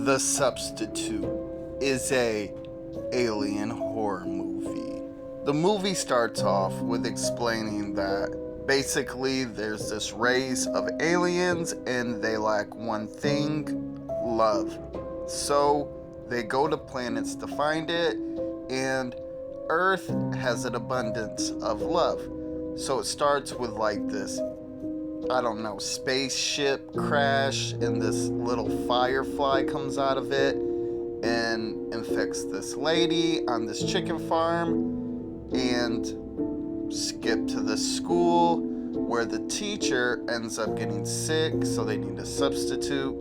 The Substitute is a alien horror movie. The movie starts off with explaining that basically there's this race of aliens and they lack one thing: love. So they go to planets to find it, and Earth has an abundance of love. So it starts with like this, I don't know, spaceship crash, and this little firefly comes out of it and infects this lady on this chicken farm, and skip to this school where the teacher ends up getting sick, so they need a substitute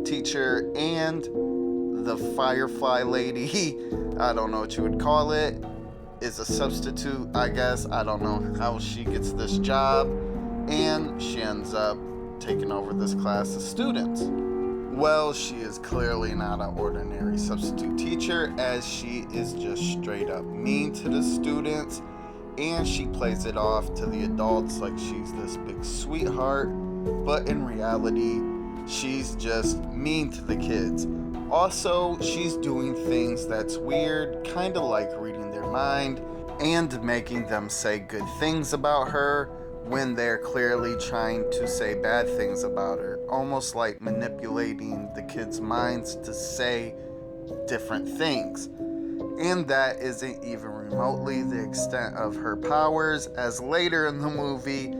teacher, and the firefly lady, I don't know what you would call it, is a substitute, I guess. I don't know how she gets this job, and she ends up taking over this class of students. Well, she is clearly not an ordinary substitute teacher, as she is just straight up mean to the students, and she plays it off to the adults like she's this big sweetheart, but in reality, she's just mean to the kids. Also, she's doing things that's weird, kind of like reading their mind and making them say good things about her when they're clearly trying to say bad things about her, almost like manipulating the kids' minds to say different things. And that isn't even remotely the extent of her powers, as later in the movie,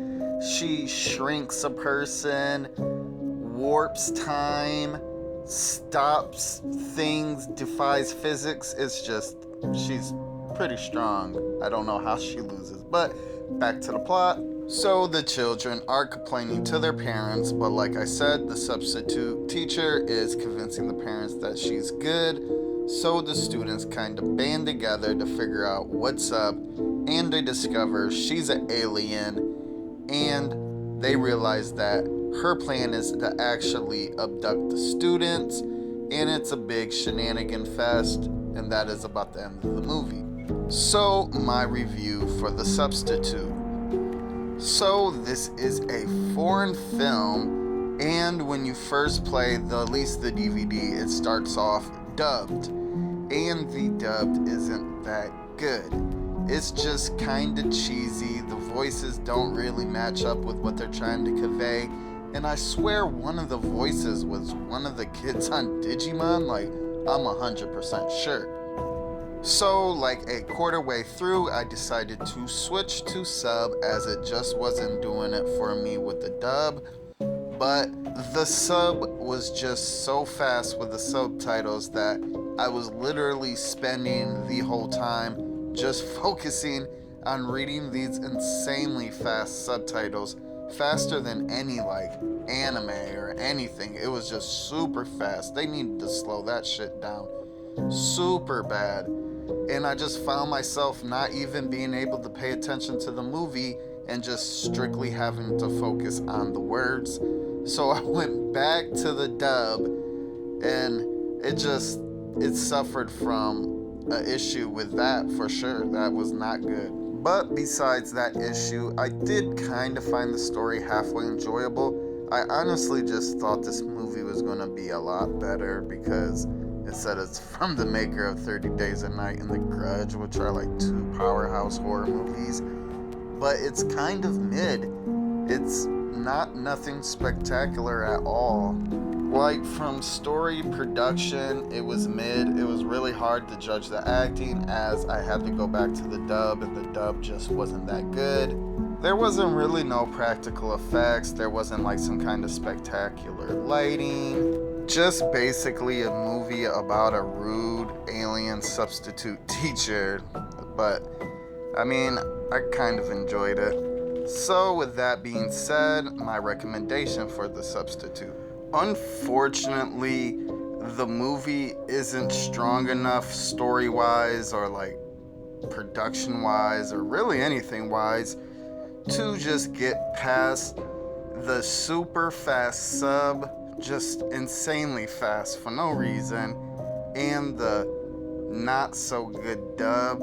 she shrinks a person, warps time, stops things, defies physics. It's just, she's pretty strong. I don't know how she loses, but back to the plot. So the children are complaining to their parents, but like I said, the substitute teacher is convincing the parents that she's good. So the students kind of band together to figure out what's up, and they discover she's an alien, and they realize that her plan is to actually abduct the students, and it's a big shenanigan fest, and that is about the end of the movie. So my review for The Substitute. So this is a foreign film, and when you first play at least the DVD, it starts off dubbed, and the dubbed isn't that good. It's just kind of cheesy. The voices don't really match up with what they're trying to convey, and I swear one of the voices was one of the kids on Digimon, like I'm 100% sure. So, like a quarter way through, I decided to switch to sub, as it just wasn't doing it for me with the dub. But the sub was just so fast with the subtitles that I was literally spending the whole time just focusing on reading these insanely fast subtitles, faster than any like anime or anything. It was just super fast. They needed to slow that shit down super bad. And I just found myself not even being able to pay attention to the movie and just strictly having to focus on the words. So I went back to the dub, and it suffered from an issue with that for sure. That was not good. But besides that issue, I did kind of find the story halfway enjoyable. I honestly just thought this movie was going to be a lot better, because it said it's from the maker of 30 Days a Night and The Grudge, which are like two powerhouse horror movies. But it's kind of mid. It's nothing spectacular at all. Like, from story, production, it was mid. It was really hard to judge the acting, as I had to go back to the dub, and the dub just wasn't that good. There wasn't really no practical effects. There wasn't like some kind of spectacular lighting. Just basically a movie about a rude alien substitute teacher. But, I mean, I kind of enjoyed it. So with that being said, my recommendation for The Substitute. Unfortunately, the movie isn't strong enough story-wise or like production-wise or really anything-wise to just get past the super fast sub, just insanely fast for no reason, and the not so good dub.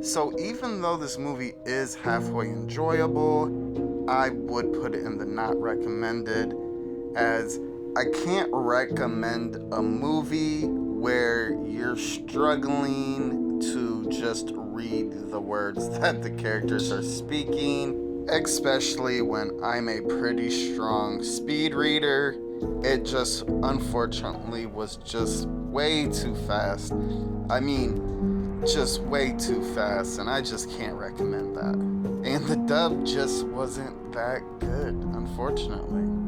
So even though this movie is halfway enjoyable, I would put it in the not recommended, as I can't recommend a movie where you're struggling to just read the words that the characters are speaking, especially when I'm a pretty strong speed reader. It just unfortunately was just way too fast. I mean, just way too fast, and I just can't recommend that. And the dub just wasn't that good, unfortunately.